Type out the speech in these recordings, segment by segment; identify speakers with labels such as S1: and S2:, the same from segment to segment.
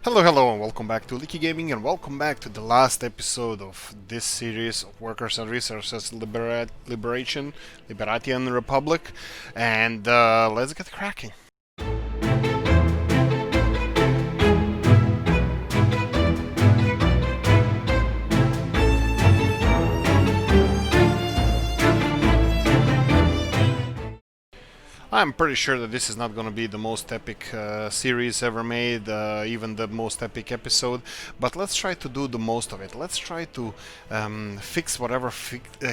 S1: Hello, and welcome back to Oolykee Gaming, and welcome back to the last episode of this series of Workers and Resources Liberatian Republic, and let's get cracking. I'm pretty sure that this is not going to be the most epic series ever made, even the most epic episode, but let's try to do the most of it. Let's try to fix whatever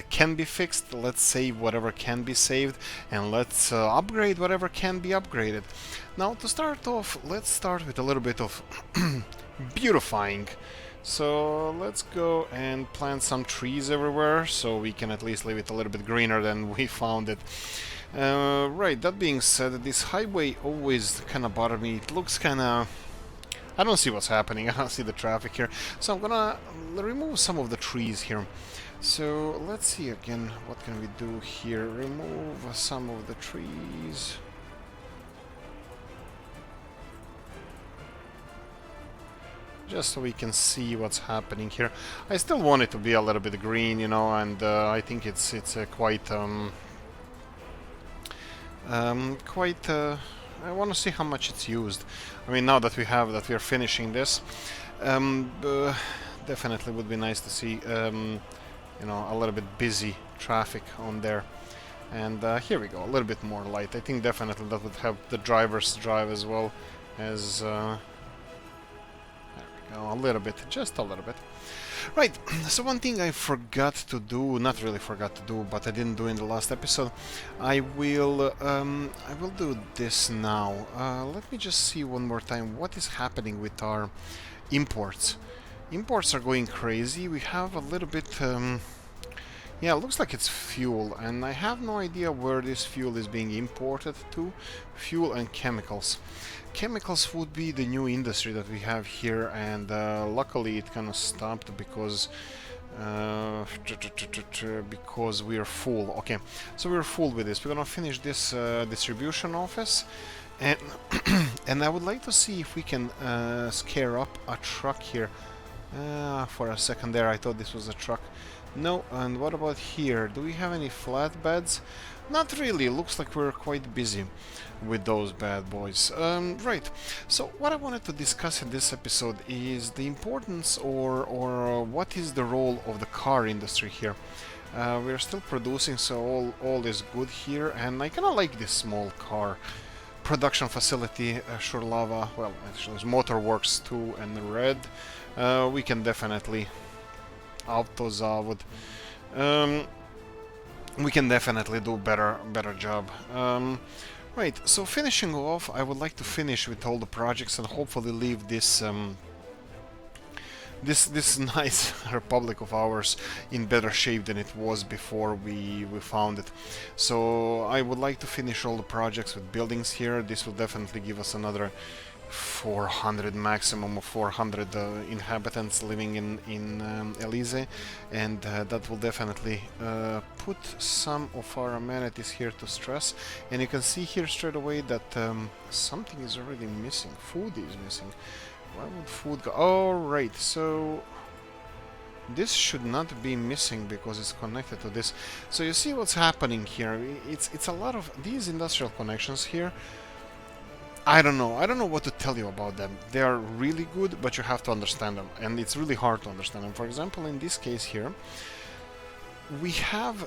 S1: can be fixed, let's save whatever can be saved, and let's upgrade whatever can be upgraded. Now, to start off, let's start with a little bit of beautifying. So let's go and plant some trees everywhere, so we can at least leave it a little bit greener than we found it. Right, that being said, this highway always kind of bothered me. It looks kind of... I don't see what's happening, I don't see the traffic here. So I'm gonna remove some of the trees here. So let's see again, what can we do here? Remove some of the trees. Just so we can see what's happening here. I still want it to be a little bit green, you know, and I think it's quite... I want to see how much it's used. I mean, now that we are finishing this, definitely would be nice to see, you know, a little bit busy traffic on there. And here we go, a little bit more light. I think definitely that would help the drivers drive as well as. There we go, a little bit, just a little bit. Right, so one thing I forgot to do, not really forgot to do, but I didn't do in the last episode, I will do this now. Let me just see one more time what is happening with our imports. Imports are going crazy. We have a little bit, yeah, it looks like it's fuel, and I have no idea where this fuel is being imported to. Fuel and chemicals. Chemicals would be the new industry that we have here, and luckily it kind of stopped because we are full. Okay, so we're full with this. We're gonna finish this distribution office, and and I would like to see if we can scare up a truck here. For a second there, I thought this was a truck. No, and what about here? Do we have any flatbeds? Not really. Looks like we're quite busy with those bad boys. Right. So what I wanted to discuss in this episode is the importance or what is the role of the car industry here. We're still producing, so all is good here, and I kind of like this small car production facility. Shurlava, well, actually, there's Motorworks 2 and Red. We can definitely Autozavod. We can definitely do better job. Right, so finishing off, I would like to finish with all the projects and hopefully leave this this nice republic of ours in better shape than it was before we found it. So I would like to finish all the projects with buildings here. This will definitely give us another 400, maximum of 400 inhabitants living in Elise, and that will definitely put some of our amenities here to stress. And you can see here straight away that something is already missing. Food is missing. Why would food go? Oh, right, so this should not be missing because it's connected to this. So you see what's happening here. It's a lot of these industrial connections here. I don't know what to tell you about them. They are really good, but you have to understand them, and it's really hard to understand them. For example, in this case here, we have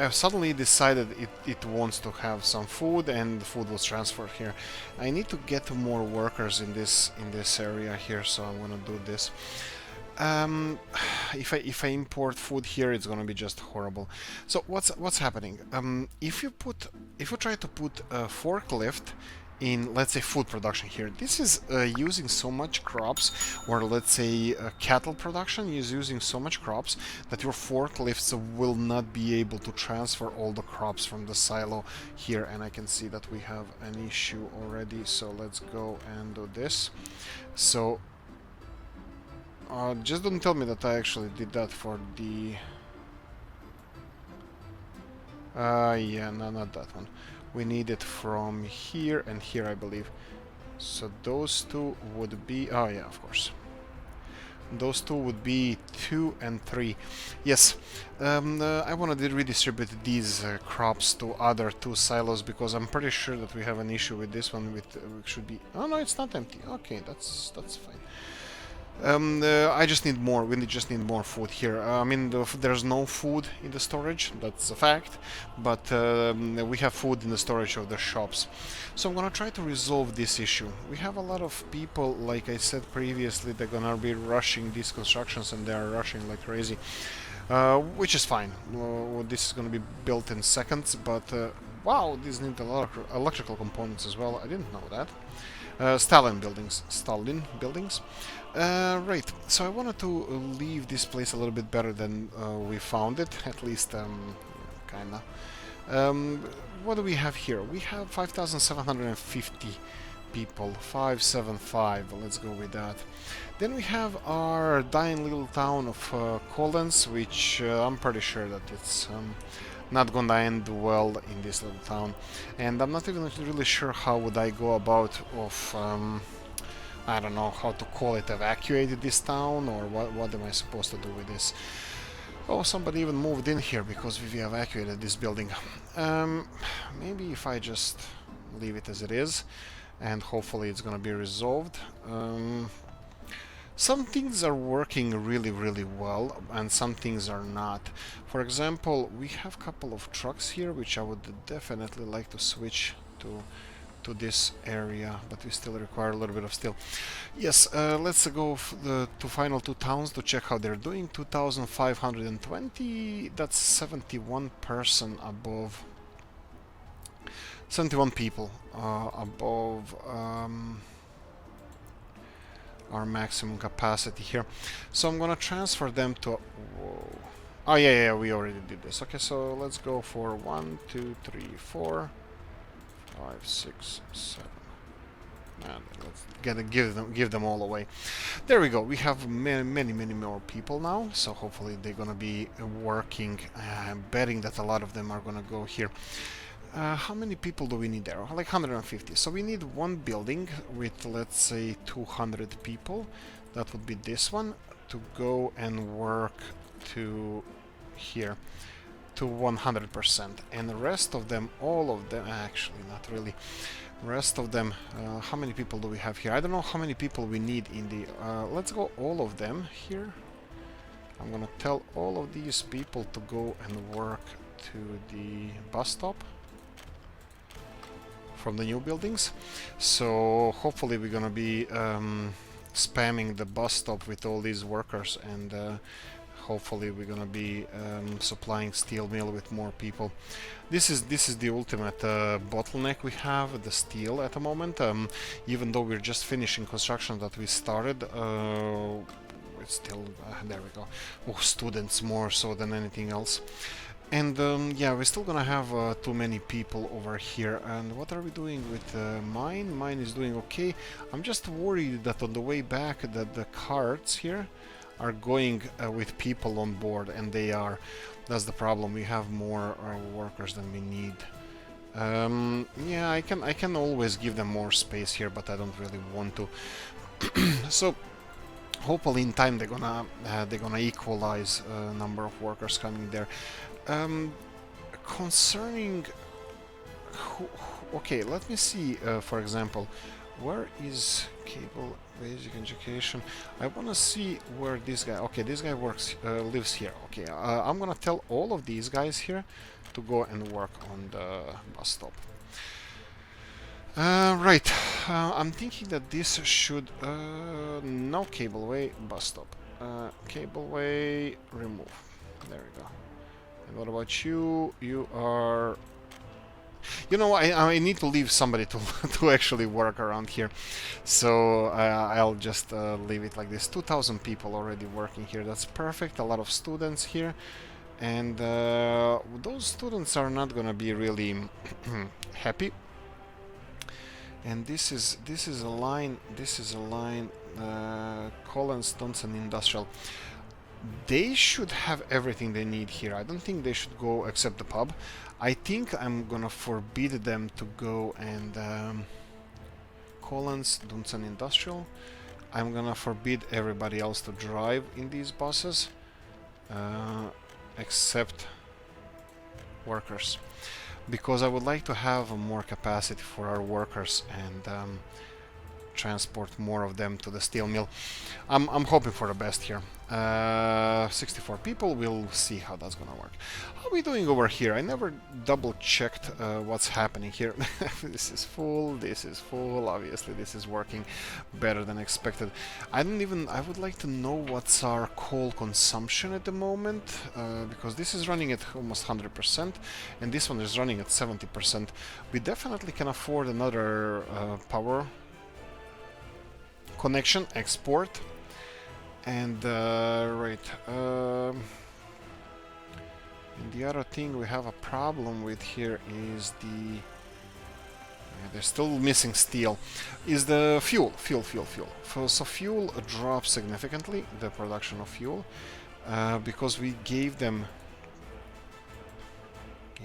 S1: suddenly decided it wants to have some food, and the food was transferred here. I need to get more workers in this area here, so I'm gonna do this. If I import food here, it's gonna be just horrible. So what's happening? If you try to put a forklift in, let's say, food production here, this is using so much crops, or let's say cattle production is using so much crops that your forklifts will not be able to transfer all the crops from the silo here. And I can see that we have an issue already, so let's go and do this. So just don't tell me that I actually did that for the yeah, no, not that one. We need it from here and here, I believe. So those two would be... Oh yeah, of course. Those two would be 2 and 3. Yes, I want to redistribute these crops to other 2 silos because I'm pretty sure that we have an issue with this one. With should be. Oh no, it's not empty. Okay, that's fine. I just need more. We just need more food here. I mean, there's no food in the storage. That's a fact. But we have food in the storage of the shops. So I'm gonna try to resolve this issue. We have a lot of people, like I said previously, they're gonna be rushing these constructions, and they are rushing like crazy, which is fine. This is gonna be built in seconds. But wow, these need a lot of electrical components as well. I didn't know that. Stalin buildings. Right, so I wanted to leave this place a little bit better than we found it, at least kinda. What do we have here? We have 5,750 people, 575, let's go with that. Then we have our dying little town of Collins, which I'm pretty sure that it's not gonna end well in this little town, and I'm not even really sure how would I go about of I don't know how to call it, evacuate this town, or what am I supposed to do with this? Oh, somebody even moved in here because we evacuated this building. Maybe if I just leave it as it is, and hopefully it's gonna be resolved. Some things are working really well, and some things are not. For example, we have a couple of trucks here, which I would definitely like to switch to this area, but we still require a little bit of steel. Yes, let's go to final 2 towns to check how they're doing. 2,520, that's 71 person above, 71 people above our maximum capacity here. So I'm gonna transfer them to... Whoa. Oh yeah, we already did this. Okay, so let's go for 1, 2, 3, 4, 5, 6, 7. And let's give them all away. There we go. We have many more people now. So hopefully they're gonna be working. I'm betting that a lot of them are gonna go here. How many people do we need there? Like 150. So we need one building with, let's say, 200 people. That would be this one, to go and work to here to 100%, and the rest of them, all of them, actually not really, rest of them, how many people do we have here? I don't know how many people we need in the let's go all of them here. I'm gonna tell all of these people to go and work to the bus stop from the new buildings. So hopefully we're gonna be spamming the bus stop with all these workers, and hopefully we're gonna be supplying steel mill with more people. This is the ultimate bottleneck we have, the steel at the moment. Even though we're just finishing construction that we started, it's still there we go. Oh, students more so than anything else. And yeah, we're still gonna have too many people over here. And what are we doing with mine? Mine is doing okay. I'm just worried that on the way back that the carts here are going with people on board, and they are. That's the problem. We have more workers than we need. Yeah, I can always give them more space here, but I don't really want to. So hopefully in time they're gonna equalize number of workers coming there. Concerning okay, let me see, for example, where is cable basic education? I want to see where this guy... Okay, this guy lives here. Okay, I'm gonna tell all of these guys here to go and work on the bus stop. Right, I'm thinking that this should... no cableway, bus stop. Cableway, remove. There we go. And what about you? You are... You know, I need to leave somebody to to actually work around here, so I'll just leave it like this. 2,000 people already working here. That's perfect. A lot of students here, and those students are not gonna be really happy. And this is a line. This is a line. Collins, Thompson Industrial. They should have everything they need here. I don't think they should go except the pub. I think I'm gonna forbid them to go and Collins, Dunsen Industrial. I'm gonna forbid everybody else to drive in these buses, except workers, because I would like to have more capacity for our workers and transport more of them to the steel mill. I'm hoping for the best here. 64 people, we'll see how that's gonna work. How are we doing over here? I never double checked what's happening here. This is full, obviously this is working better than expected. I would like to know what's our coal consumption at the moment, because this is running at almost 100% and this one is running at 70%. We definitely can afford another power connection, export, and and the other thing we have a problem with here is they're still missing steel, is the fuel. So fuel drops significantly, the production of fuel, because we gave them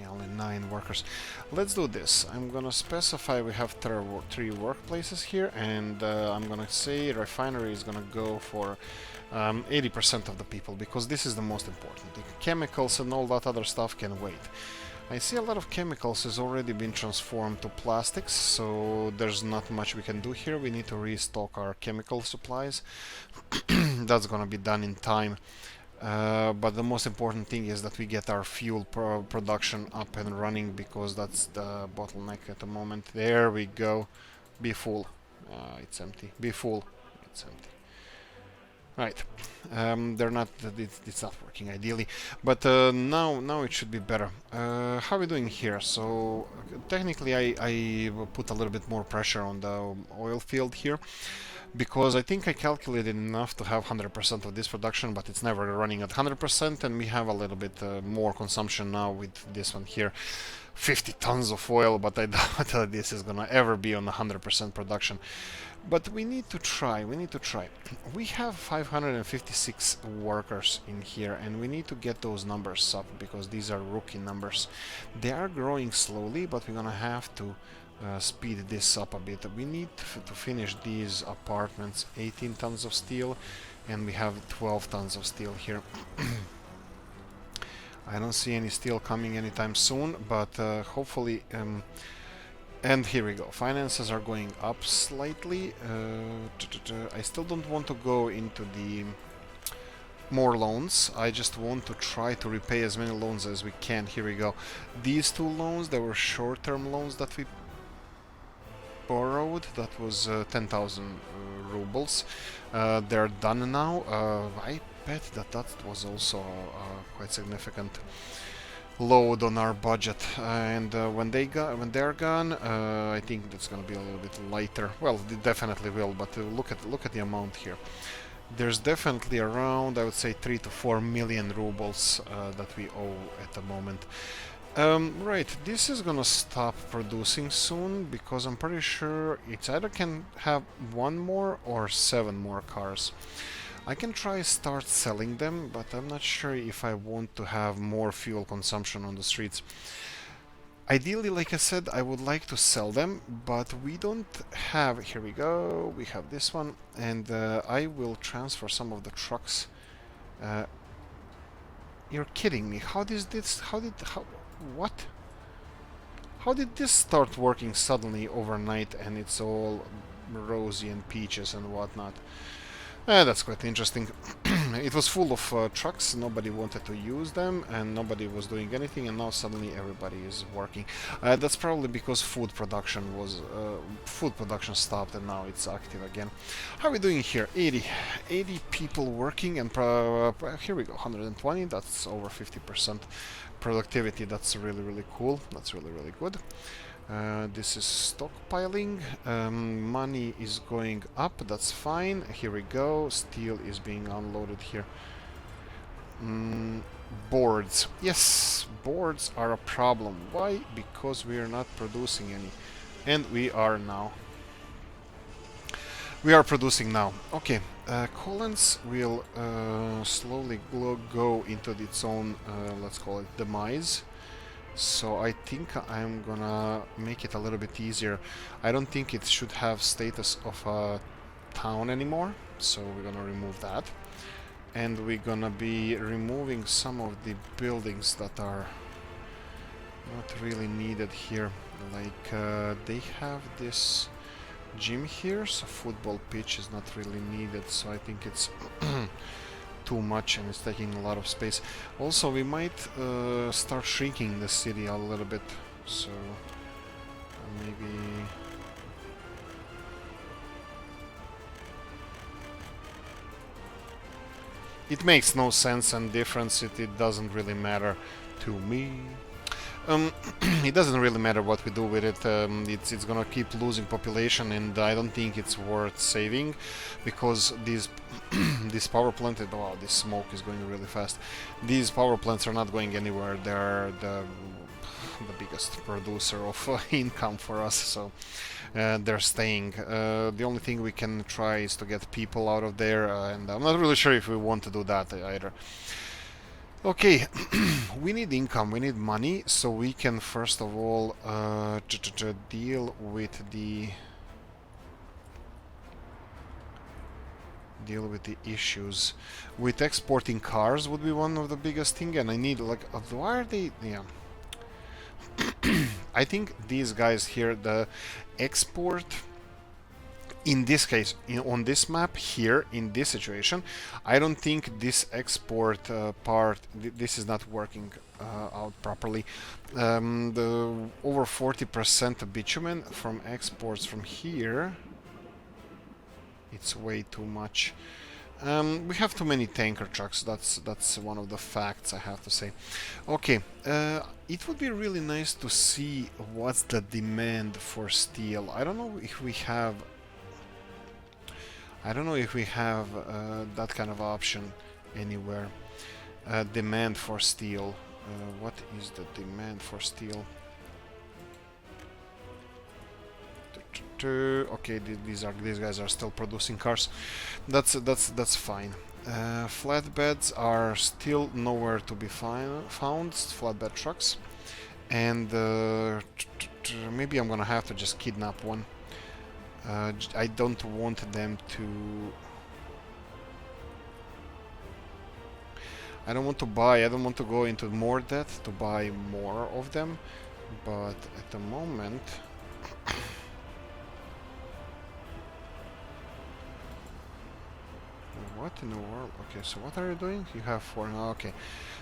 S1: only 9 workers. Let's do this. I'm gonna specify we have 3 workplaces here, and I'm gonna say refinery is gonna go for 80% of the people, because this is the most important. The chemicals and all that other stuff can wait. I see a lot of chemicals has already been transformed to plastics, so there's not much we can do here. We need to restock our chemical supplies. That's gonna be done in time. But the most important thing is that we get our fuel production up and running, because that's the bottleneck at the moment. There we go. Be full. It's empty. Be full. It's empty. Right. It's not working ideally, but now it should be better. How are we doing here? So technically I put a little bit more pressure on the oil field here, because I think I calculated enough to have 100% of this production, but it's never running at 100%, and we have a little bit more consumption now with this one here. 50 tons of oil, but I doubt that this is gonna ever be on 100% production. But we need to try, We have 556 workers in here, and we need to get those numbers up, because these are rookie numbers. They are growing slowly, but we're gonna have to speed this up a bit. We need to finish these apartments. 18 tons of steel, and we have 12 tons of steel here. I don't see any steel coming anytime soon, but hopefully... and here we go. Finances are going up slightly. I still don't want to go into the more loans. I just want to try to repay as many loans as we can. Here we go. These 2 loans, they were short-term loans that we borrowed. That was 10,000 rubles. They're done now. I bet that was also quite significant load on our budget, and when they're gone, I think that's gonna be a little bit lighter. Well, it definitely will, but look at the amount here. There's definitely around, I would say, 3 to 4 million rubles that we owe at the moment. Right, this is gonna stop producing soon, because I'm pretty sure it's either can have 1 more or 7 more cars. I can try start selling them, but I'm not sure if I want to have more fuel consumption on the streets. Ideally, like I said, I would like to sell them, but we don't have... Here we go, we have this one, and I will transfer some of the trucks. You're kidding me. How did this start working suddenly overnight, and it's all rosy and peaches and whatnot? That's quite interesting. It was full of trucks, nobody wanted to use them, and nobody was doing anything, and now suddenly everybody is working. That's probably because food production stopped, and now it's active again. How are we doing here? 80 people working, and here we go, 120. That's over 50% productivity. That's really cool. That's really good. This is stockpiling. Money is going up, that's fine. Here we go. Steel is being unloaded here. Boards. Yes, boards are a problem. Why? Because we are not producing any. And we are now. We are producing now. Okay, Collins will slowly go into its own, let's call it, demise. So I think I'm gonna make it a little bit easier. I don't think it should have status of a town anymore, so we're gonna remove that. And we're gonna be removing some of the buildings that are not really needed here. Like they have this gym here, so football pitch is not really needed, so I think it's too much and it's taking a lot of space. Also, we might start shrinking the city a little bit, so maybe... It makes no sense and difference, it doesn't really matter to me. It doesn't really matter what we do with it. It's gonna keep losing population, and I don't think it's worth saving, because these this power plant. Wow, this smoke is going really fast. These power plants are not going anywhere. They're the biggest producer of income for us, so they're staying. The only thing we can try is to get people out of there, and I'm not really sure if we want to do that either. Okay, we need income, we need money, so we can first of all deal with the issues. With exporting cars would be one of the biggest thing, and I need like why are they? Yeah, I think these guys here, the export. In this case, on this map here, in this situation, I don't think this export part, this is not working out properly. The over 40% of bitumen from exports from here, it's way too much. We have too many tanker trucks, that's one of the facts I have to say. Okay, it would be really nice to see what's the demand for steel. I don't know if we have that kind of option anywhere. Demand for steel. What is the demand for steel? Okay, these guys are still producing cars. That's fine. Flatbeds are still nowhere to be found. Flatbed trucks, and maybe I'm gonna have to just kidnap one. I don't want them to... I don't want to go into more debt to buy more of them, but at the moment... What in the world? Okay, so what are you doing? You have 4 now, okay.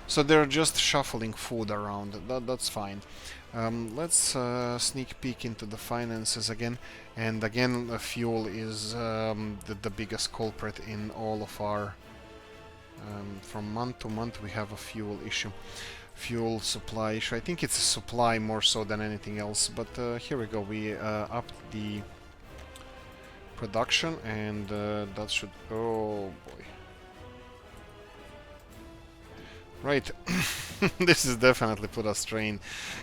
S1: So they're just shuffling food around, that's fine. Let's sneak peek into the finances again, and again fuel is the biggest culprit in all of our... from month to month we have a fuel issue. Fuel supply issue. I think it's a supply more so than anything else, but here we go, we upped the production, and that should... oh boy. Right, this is definitely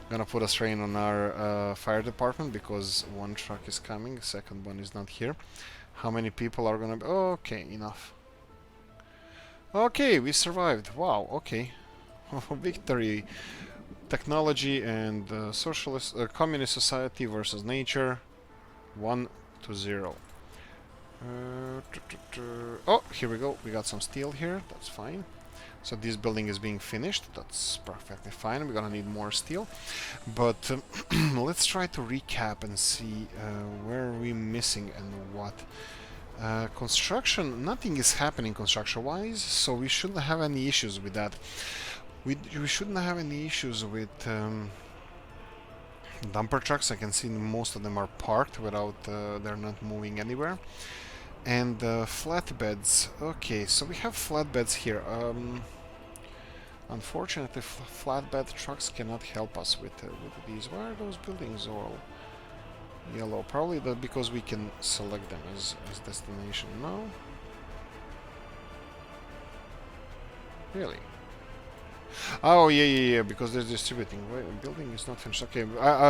S1: gonna put a strain on our fire department, because one truck is coming, second one is not here. How many people are gonna be... okay, enough. Okay, we survived. Wow, okay. Victory. Technology and socialist communist society versus nature. 1-0. Oh, here we go. We got some steel here. That's fine. So this building is being finished. That's perfectly fine. We're gonna need more steel. But let's try to recap and see where are we missing and what. Construction, nothing is happening construction-wise, so we shouldn't have any issues with that. We shouldn't have any issues with dumper trucks. I can see most of them are parked without they're not moving anywhere. And flatbeds. Okay, so we have flatbeds here. Unfortunately, flatbed trucks cannot help us with these. Why are those buildings all yellow? Probably because we can select them as destination. No? Really? Oh, yeah, because they're distributing. Wait, building is not finished. Okay,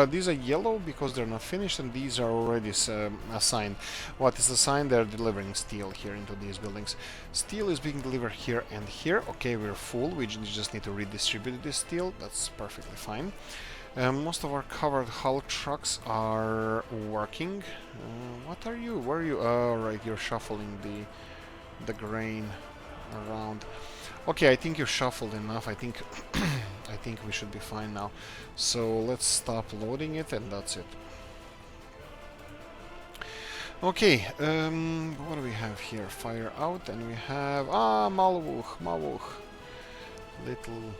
S1: these are yellow because they're not finished, and these are already assigned. What is assigned? They're delivering steel here into these buildings. Steel is being delivered here and here. Okay, we're full. We just need to redistribute this steel. That's perfectly fine. Most of our covered hull trucks are working. What are you? Where are you? Oh, right, you're shuffling the grain around. Okay, I think you shuffled enough. I think I think we should be fine now. So let's stop loading it, and that's it. Okay, what do we have here? Fire out, and we have Malwuch, little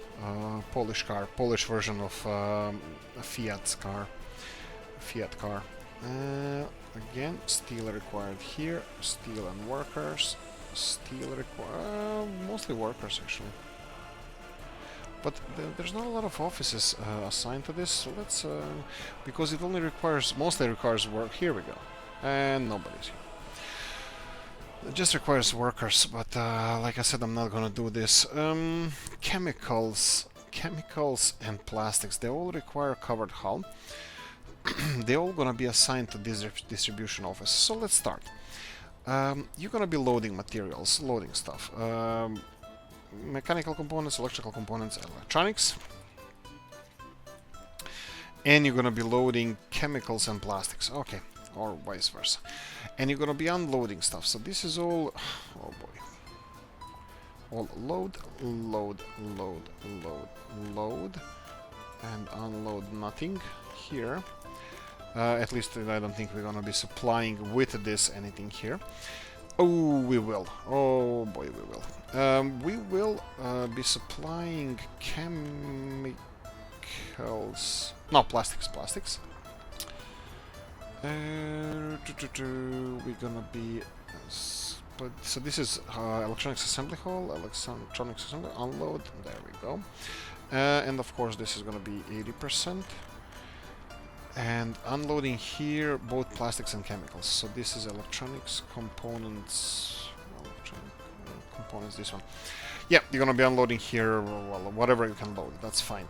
S1: Polish car, Polish version of a Fiat car. Again, steel required here, steel and workers. Steel require mostly workers actually, but there's not a lot of offices assigned to this. So let's because it only mostly requires work. Here we go, and nobody's here. It just requires workers, but like I said, I'm not gonna do this. Chemicals and plastics, they all require covered hull. They're all gonna be assigned to this distribution office. So let's start. You're gonna be loading materials, loading stuff. Mechanical components, electrical components, electronics. And you're gonna be loading chemicals and plastics. Okay, or vice versa. And you're gonna be unloading stuff. So this is all... Oh boy. All load, and unload nothing here. At least I don't think we're gonna be supplying with this anything here. Oh, we will. Oh boy, we will. We will be supplying chemicals. No, plastics. We're gonna be. So this is electronics assembly hall, electronics assembly unload. There we go. And of course, this is gonna be 80%. And unloading here both plastics and chemicals. So this is electronics components. This one. Yeah, you're gonna be unloading here, well, whatever you can load. That's fine.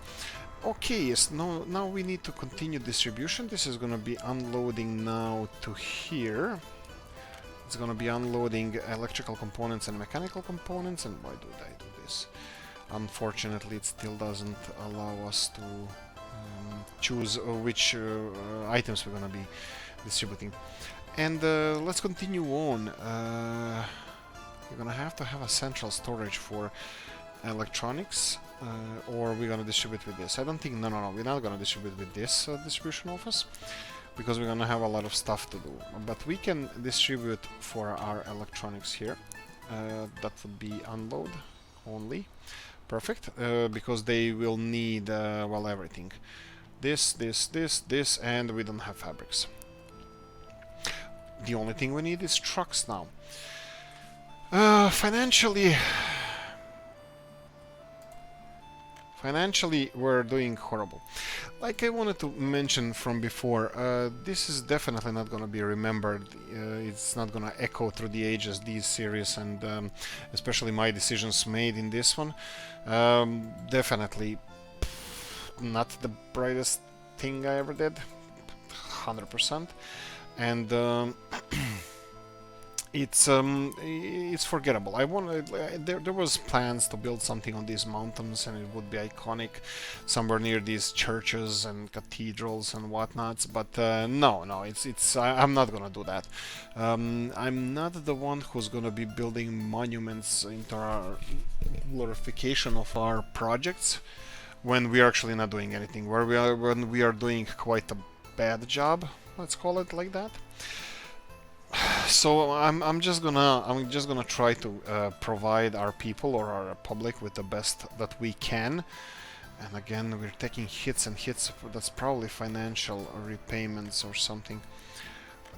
S1: Okay, yes. Now we need to continue distribution. This is gonna be unloading now to here. It's gonna be unloading electrical components and mechanical components. And why do I do this? Unfortunately, it still doesn't allow us to choose which items we're gonna be distributing. And let's continue on. We're gonna have to have a central storage for electronics, or we're gonna distribute with this. I don't think. No, we're not gonna distribute with this distribution office because we're gonna have a lot of stuff to do. But we can distribute for our electronics here. That would be unload only. Perfect, because they will need well, everything. This, and we don't have fabrics. The only thing we need is trucks now. Financially, we're doing horrible. Like I wanted to mention from before, this is definitely not going to be remembered. It's not going to echo through the ages, these series, and especially my decisions made in this one. Definitely not the brightest thing I ever did, 100%. And it's forgettable. There was plans to build something on these mountains, and it would be iconic somewhere near these churches and cathedrals and whatnots. But no, I'm not gonna do that. I'm not the one who's gonna be building monuments into our glorification of our projects when we are actually not doing anything. When we are doing quite a bad job, let's call it like that. So I'm just gonna try to provide our people or our public with the best that we can. And again, we're taking hits and hits. That's probably financial repayments or something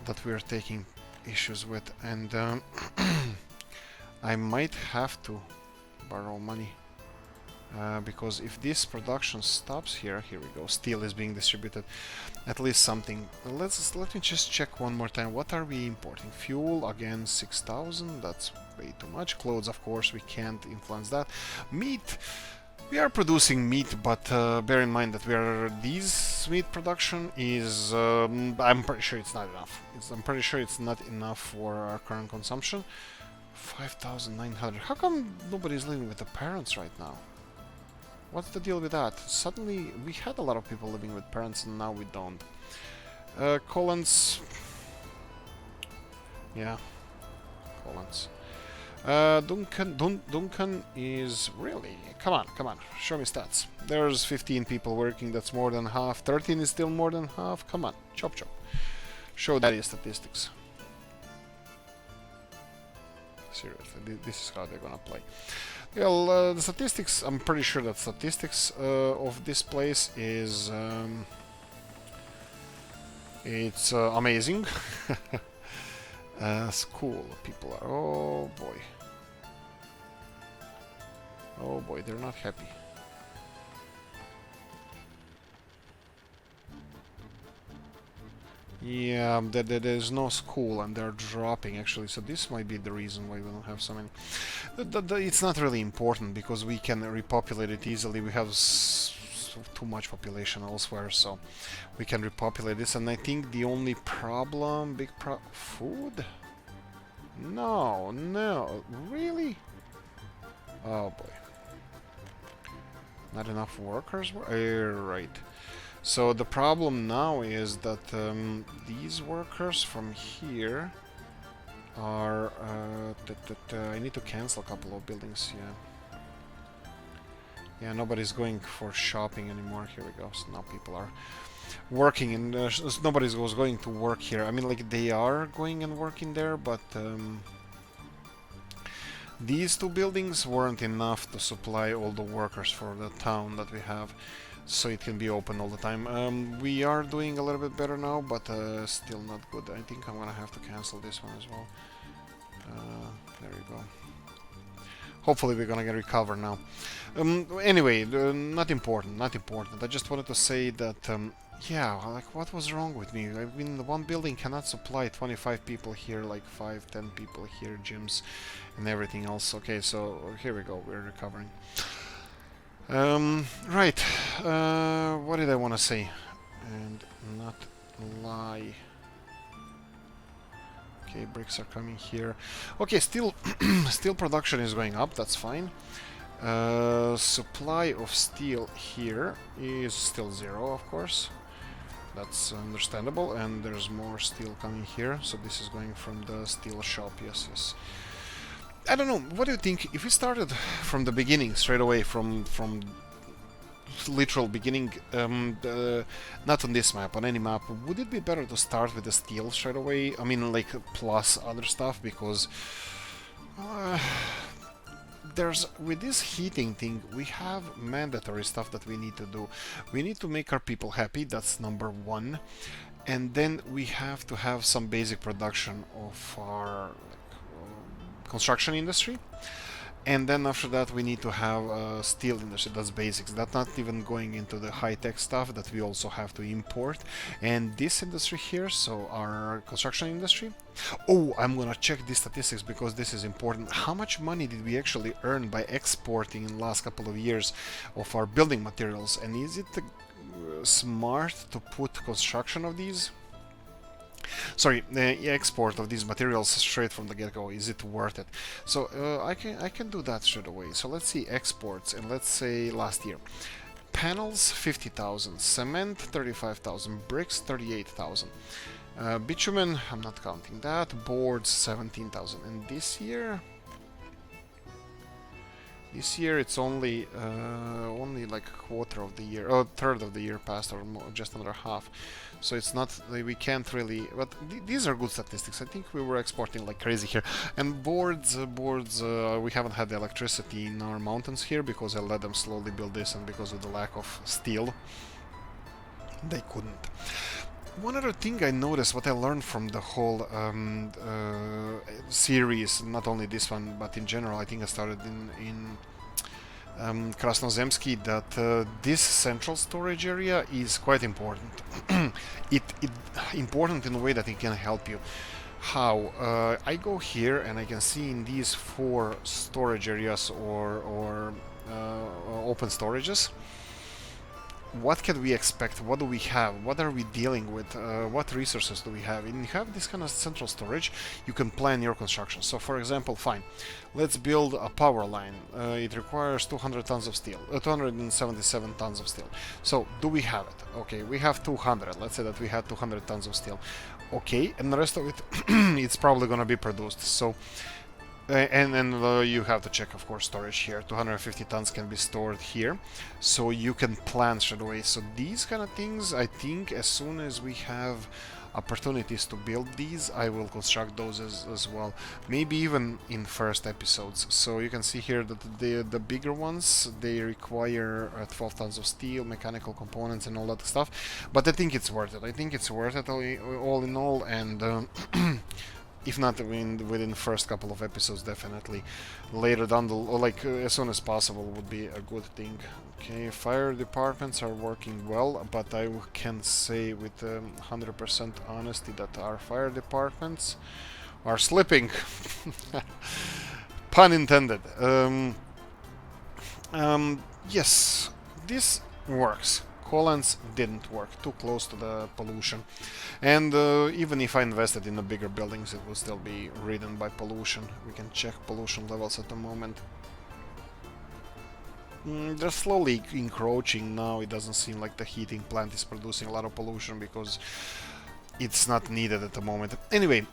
S1: that we're taking issues with. And I might have to borrow money. Because if this production stops here we go, steel is being distributed, at least something. Let me just check one more time. What are we importing? Fuel, again, 6,000, that's way too much. Clothes, of course, we can't influence that. Meat, We are producing meat, but bear in mind that this meat production is, I'm pretty sure it's not enough. I'm pretty sure it's not enough for our current consumption. 5,900. How come nobody's living with the parents right now? What's the deal with that? Suddenly, we had a lot of people living with parents, and now we don't. Collins. Yeah, Collins. Duncan is really... Come on, show me stats. There's 15 people working, that's more than half. 13 is still more than half. Come on, chop. Show daddy statistics. Seriously, this is how they're gonna play. Well, the statistics, I'm pretty sure that statistics of this place is... it's amazing. School people are... Oh boy. Oh boy, they're not happy. Yeah, there's no school and they're dropping actually, so this might be the reason why we don't have so many. It's not really important because we can repopulate it easily. We have too much population elsewhere, so we can repopulate this. And I think the only problem, food? No, really? Oh boy. Not enough workers? Right. So the problem now is that these workers from here are... I need to cancel a couple of buildings, yeah. Yeah, nobody's going for shopping anymore. Here we go. So now people are working and nobody's going to work here. I mean, like, they are going and working there, but these two buildings weren't enough to supply all the workers for the town that we have, so it can be open all the time. We are doing a little bit better now, but still not good. I think I'm gonna have to cancel this one as well. There we go. Hopefully we're gonna get recovered now. Anyway, not important. I just wanted to say that, yeah, like, what was wrong with me? I mean, one building cannot supply 25 people here, like 5-10 people here, gyms and everything else. Okay, so here we go, we're recovering. Right, what did I want to say? And not lie. Okay, bricks are coming here. Okay, steel production is going up, that's fine. Supply of steel here is still 0, of course. That's understandable, and there's more steel coming here, so this is going from the steel shop, yes. I don't know, what do you think, if we started from the beginning, straight away, from literal beginning, not on this map, on any map, would it be better to start with the steel straight away? I mean, like, plus other stuff, because with this heating thing, we have mandatory stuff that we need to do. We need to make our people happy, that's number one, and then we have to have some basic production of our construction industry. And then after that we need to have a steel industry, that's basics. That's not even going into the high-tech stuff that we also have to import. And this industry here, so our construction industry. Oh, I'm gonna check these statistics because this is important. How much money did we actually earn by exporting in the last couple of years of our building materials? And is it smart to put construction of these? Sorry, the export of these materials straight from the get-go, is it worth it? So I can do that straight away. So let's see exports, and let's say last year. Panels 50,000, cement 35,000, bricks 38,000, bitumen, I'm not counting that, boards 17,000, and this year it's only like a quarter of the year, or a third of the year passed, or more, just under half. So it's not, we can't really, but these are good statistics. I think we were exporting like crazy here. And boards, we haven't had the electricity in our mountains here because I let them slowly build this, and because of the lack of steel, they couldn't. One other thing I noticed, what I learned from the whole series, not only this one, but in general, I think I started in Krasnozemsky, that this central storage area is quite important. it important in a way that it can help you. How? I go here and I can see in these 4 storage areas or open storages. What can we expect? What do we have? What are we dealing with? What resources do we have? And you have this kind of central storage, you can plan your construction. So for example, fine, let's build a power line. It requires 200 tons of steel, 277 tons of steel. So do we have it? Okay, we have 200. Let's say that we had 200 tons of steel. Okay, and the rest of it, it's probably going to be produced. So you have to check, of course, storage here. 250 tons can be stored here, so you can plan straight away. So these kind of things, I think, as soon as we have opportunities to build these, I will construct those as well. Maybe even in first episodes. So you can see here that the bigger ones, they require 12 tons of steel, mechanical components, and all that stuff. But I think it's worth it. I think it's worth it all in all, and if not within the first couple of episodes, definitely later down as soon as possible would be a good thing. Okay, fire departments are working well, but I can say with 100% honesty that our fire departments are slipping. Pun intended. Yes, this works. Collins didn't work, too close to the pollution. And even if I invested in the bigger buildings, it will still be ridden by pollution. We can check pollution levels at the moment. They're slowly encroaching now. It doesn't seem like the heating plant is producing a lot of pollution because it's not needed at the moment. Anyway,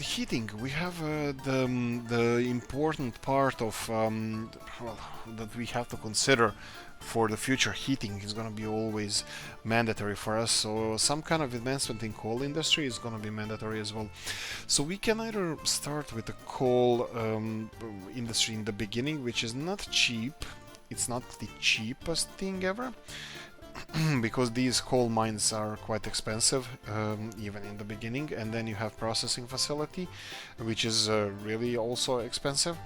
S1: heating, we have the important part of that we have to consider for the future. Heating is going to be always mandatory for us, so some kind of advancement in coal industry is going to be mandatory as well. So we can either start with the coal industry in the beginning, which is not cheap. It's not the cheapest thing ever, because these coal mines are quite expensive, even in the beginning. And then you have processing facility, which is really also expensive.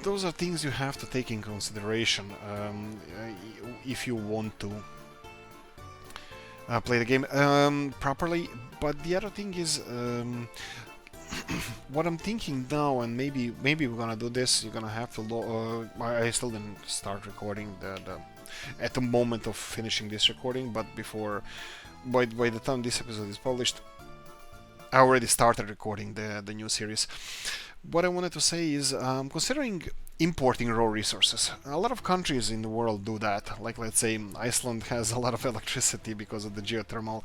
S1: Those are things you have to take in consideration if you want to play the game properly. But the other thing is, what I'm thinking now, and maybe we're gonna do this. You're gonna have to. I still didn't start recording at the moment of finishing this recording, but by the time this episode is published, I already started recording the new series. What I wanted to say is, considering importing raw resources. A lot of countries in the world do that. Like, let's say Iceland has a lot of electricity because of the geothermal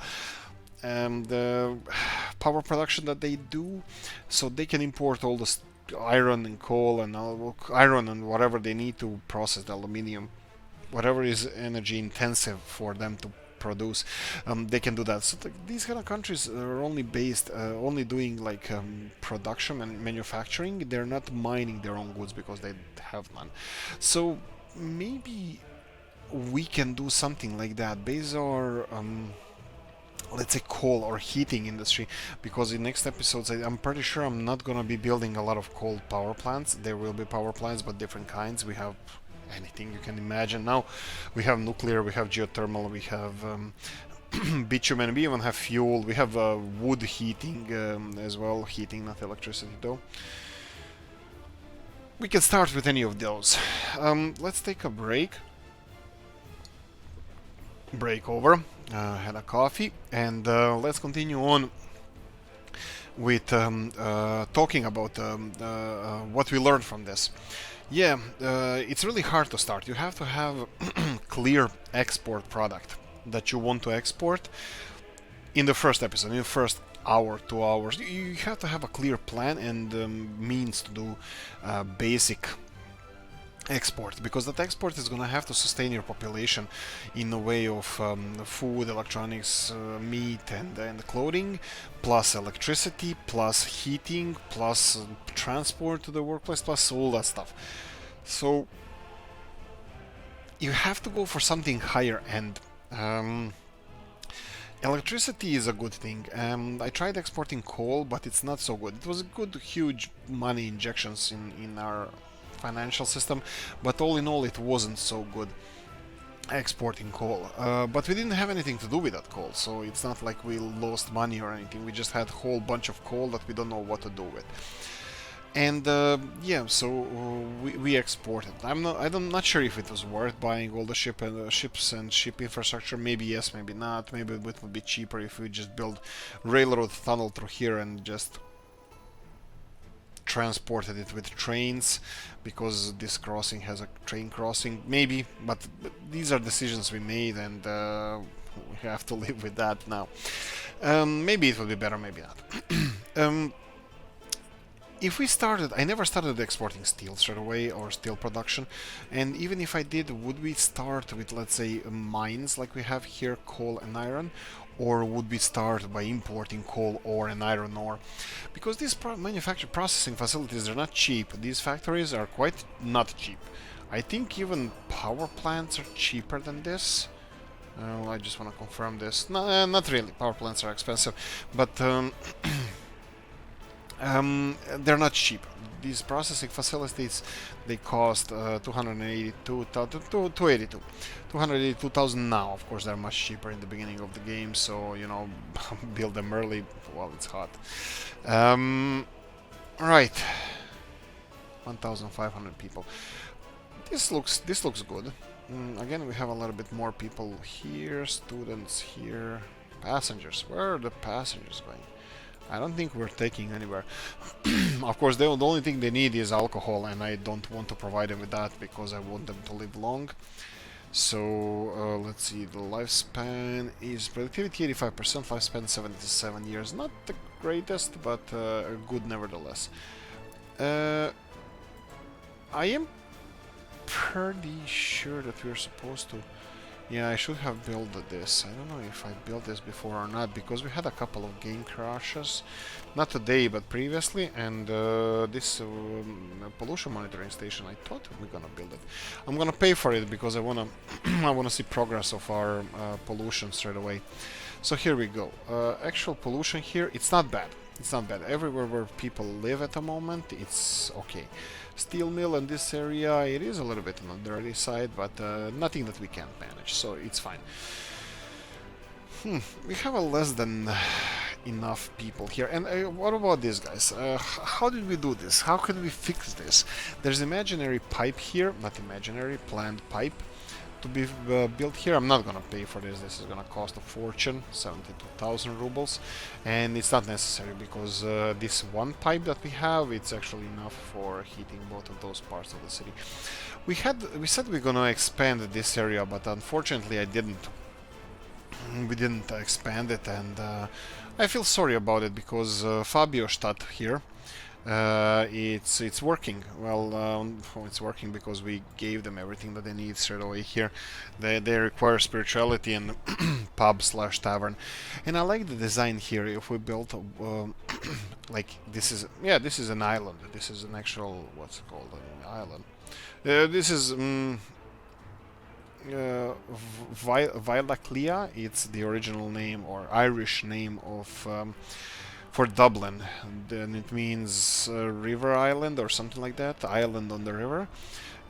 S1: power production that they do, so they can import all the iron and coal and iron and whatever they need to process the aluminium, whatever is energy intensive for them to produce. They can do that. So these kind of countries are only only doing like production and manufacturing. They're not mining their own goods because they have none. So maybe we can do something like that based on let's say coal or heating industry, because in next episodes I'm pretty sure I'm not gonna be building a lot of coal power plants. There will be power plants, but different kinds. We have anything you can imagine now. We have nuclear, we have geothermal, we have bitumen, we even have fuel, we have wood heating as well. Heating, not electricity though. We can start with any of those. Let's take a break over, had a coffee, and let's continue on with talking about what we learned from this. Yeah, it's really hard to start. You have to have clear export product that you want to export in the first episode, in the first hour, 2 hours. You have to have a clear plan and means to do basic export, because that export is going to have to sustain your population in the way of food, electronics, meat, and clothing, plus electricity, plus heating, plus transport to the workplace, plus all that stuff. So you have to go for something higher end. Electricity is a good thing. I tried exporting coal, but it's not so good. It was a good, huge money injections in our financial system, but all in all it wasn't so good exporting coal. But we didn't have anything to do with that coal, so it's not like we lost money or anything. We just had a whole bunch of coal that we don't know what to do with. And yeah, so we exported. I'm not sure if it was worth buying all the ships and ship infrastructure. Maybe yes, maybe not. Maybe it would be cheaper if we just build railroad tunnel through here and just transported it with trains, because this crossing has a train crossing. Maybe, but these are decisions we made, and we have to live with that now. Maybe it would be better, maybe not. um, if we started, I never started exporting steel straight away, or steel production, and even if I did, would we start with, let's say, mines like we have here, coal and iron, or would we start by importing coal ore and iron ore? Because these manufacturing processing facilities are not cheap. These factories are quite not cheap. I think even power plants are cheaper than this. I just want to confirm this. No, not really. Power plants are expensive, but they're not cheap. These processing facilities, they cost 282,000 now. Of course, they're much cheaper in the beginning of the game, so you know, build them early while it's hot. Right, 1,500 people. This looks good. Again, we have a little bit more people here. Students here. Passengers. Where are the passengers going? I don't think we're taking anywhere. Of course, the only thing they need is alcohol, and I don't want to provide them with that because I want them to live long. So let's see, the lifespan is productivity 85%, lifespan 77 years. Not the greatest, but good nevertheless. I am pretty sure that we're supposed to... Yeah, I should have built this. I don't know if I built this before or not, because we had a couple of game crashes. Not today, but previously, and this pollution monitoring station, I thought we were gonna build it. I'm gonna pay for it because I wanna I wanna see progress of our pollution straight away. So here we go. Actual pollution here, it's not bad. It's not bad. Everywhere where people live at the moment, it's okay. Steel mill in this area, it is a little bit on the dirty side, but nothing that we can't manage, so it's fine. We have a less than enough people here. And what about these guys? How did we do this? How can we fix this? There's imaginary pipe here, not imaginary, planned pipe to be built here. I'm not gonna pay for this. This is gonna cost a fortune, 72,000 rubles, and it's not necessary because this one pipe that we have, it's actually enough for heating both of those parts of the city. We said we're gonna expand this area, but unfortunately I didn't. We didn't expand it, and I feel sorry about it because Fabio Stadt here. It's working well. It's working because we gave them everything that they need straight away here. They require spirituality and pub/tavern, and I like the design here. If we built like this is an island. This is an actual, what's it called, an island. This is Vailaklia. It's the original name or Irish name of for Dublin. Then it means river island or something like that. Island on the river.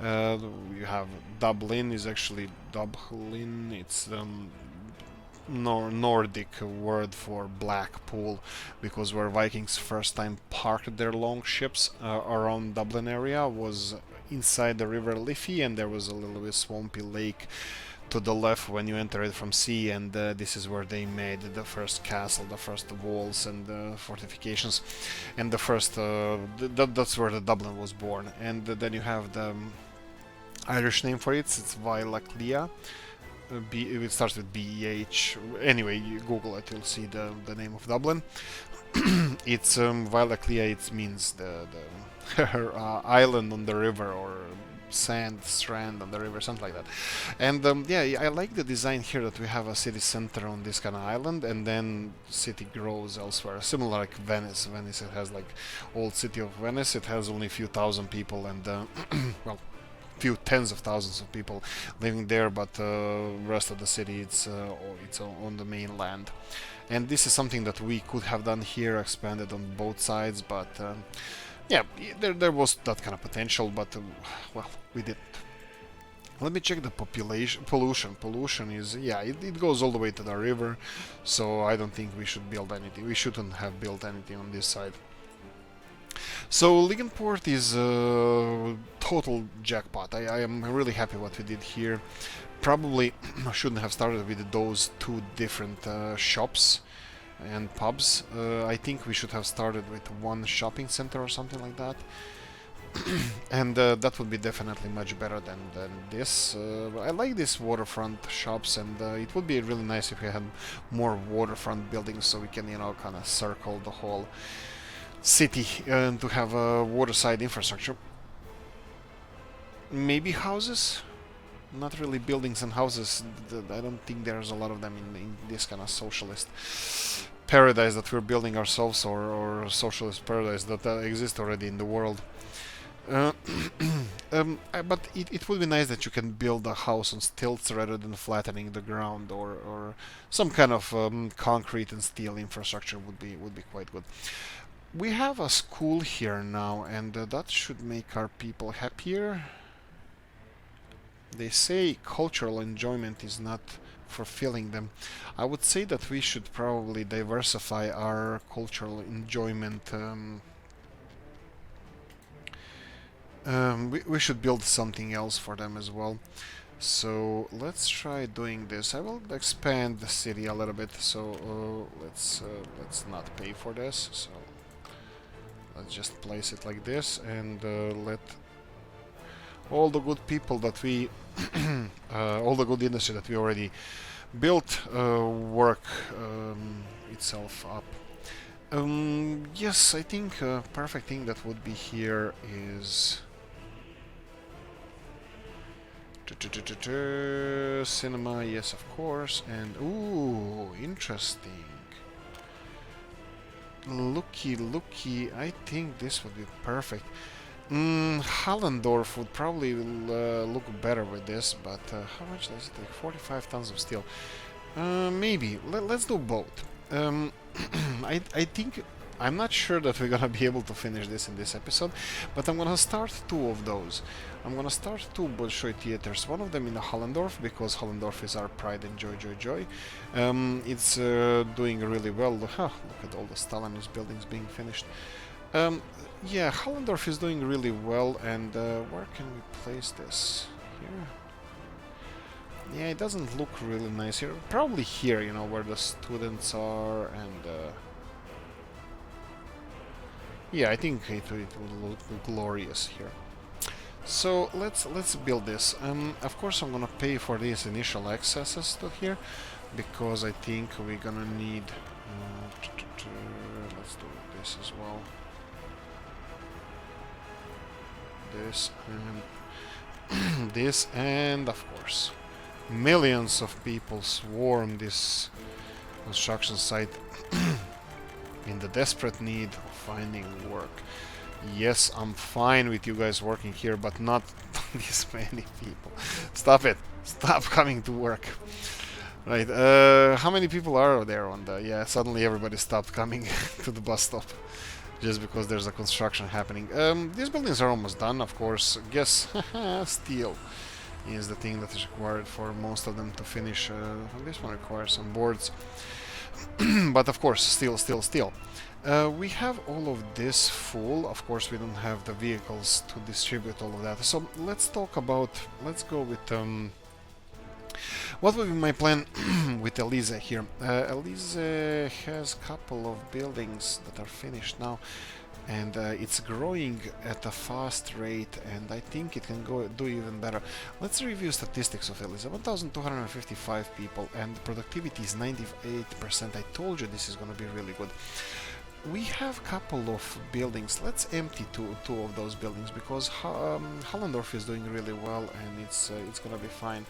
S1: You have Dublin is actually Dublin. It's Nordic word for black pool, because where Vikings first time parked their long ships around Dublin area was inside the river Liffey, and there was a little bit swampy lake to the left when you enter it from sea, and this is where they made the first castle, the first walls and fortifications, and the first that's where the Dublin was born. And then you have the Irish name for it. It's Vailaklia. It starts with B-E-H. Anyway, you Google it, you'll see the name of Dublin. It's Vailaklia. It means the island on the river, or strand on the river, something like that. And yeah, I like the design here that we have a city center on this kind of island, and then city grows elsewhere, similar like Venice. Venice, it has like old city of Venice. It has only a few thousand people, and well, few tens of thousands of people living there, but rest of the city, it's on the mainland. And this is something that we could have done here, expanded on both sides, but yeah, there was that kind of potential, but well, we didn't. Let me check the pollution. Pollution is, yeah, it goes all the way to the river, so I don't think we should build anything. We shouldn't have built anything on this side. So Liganport is a total jackpot. I am really happy what we did here. Probably shouldn't have started with those two different shops and pubs. I think we should have started with one shopping center or something like that. And that would be definitely much better than this. I like these waterfront shops, and it would be really nice if we had more waterfront buildings so we can, you know, kind of circle the whole city and to have a waterside infrastructure. Maybe houses? Not really buildings and houses. I don't think there's a lot of them in this kind of socialist paradise that we're building ourselves, or socialist paradise that exists already in the world. Uh, but it would be nice that you can build a house on stilts rather than flattening the ground, or some kind of concrete and steel infrastructure would be quite good. We have a school here now, and that should make our people happier. They say cultural enjoyment is not fulfilling them. I would say that we should probably diversify our cultural enjoyment. We should build something else for them as well. So let's try doing this. I will expand the city a little bit. So let's not pay for this. So let's just place it like this, and let all the good people that we, all the good industry that we already built, work itself up. Yes, I think a perfect thing that would be here is cinema, yes, of course, and ooh, interesting. Looky, I think this would be perfect. Hallendorf would probably look better with this, but how much does it take? 45 tons of steel. Maybe. Let's do both. I think I'm not sure that we're gonna be able to finish this in this episode, but I'm gonna start two of those. I'm gonna start two Bolshoi theaters. One of them in Hallendorf, because Hallendorf is our pride and joy. It's doing really well. Huh, look at all the Stalinist buildings being finished. Yeah, Hallendorf is doing really well, and where can we place this? Here? Yeah, it doesn't look really nice here. Probably here, you know, where the students are, and yeah, I think it will look glorious here. So let's build this. Of course, I'm gonna pay for these initial accesses to here, because I think we're gonna need. Let's do this as well. This and this, and of course, millions of people swarm this construction site in the desperate need of finding work. Yes, I'm fine with you guys working here, but not this many people. Stop it. Stop coming to work. Right, how many people are there on the... Yeah, suddenly everybody stopped coming to the bus stop, just because there's a construction happening. These buildings are almost done, of course. Guess steel is the thing that is required for most of them to finish. This one requires some boards. But of course, steel. We have all of this full. Of course, we don't have the vehicles to distribute all of that. So let's talk about... Let's go with... what would be my plan with Elise here? Elise has a couple of buildings that are finished now, and it's growing at a fast rate, and I think it can do even better. Let's review statistics of Elise. 1,255 people, and productivity is 98%. I told you this is going to be really good. We have a couple of buildings. Let's empty two of those buildings, because Hallendorf is doing really well, and it's going to be fine.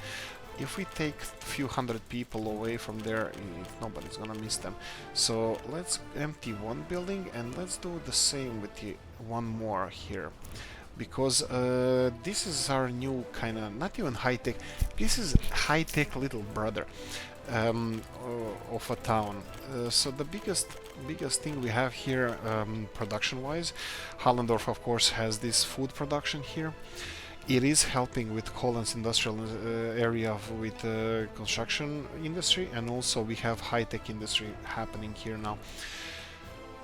S1: If we take a few hundred people away from there, nobody's gonna miss them. So let's empty one building, and let's do the same with one more here. Because this is our new kind of, not even high-tech, this is high-tech little brother of a town. So the biggest thing we have here, production-wise, Hallendorf of course has this food production here. It is helping with Colin's industrial area with construction industry, and also we have high-tech industry happening here now.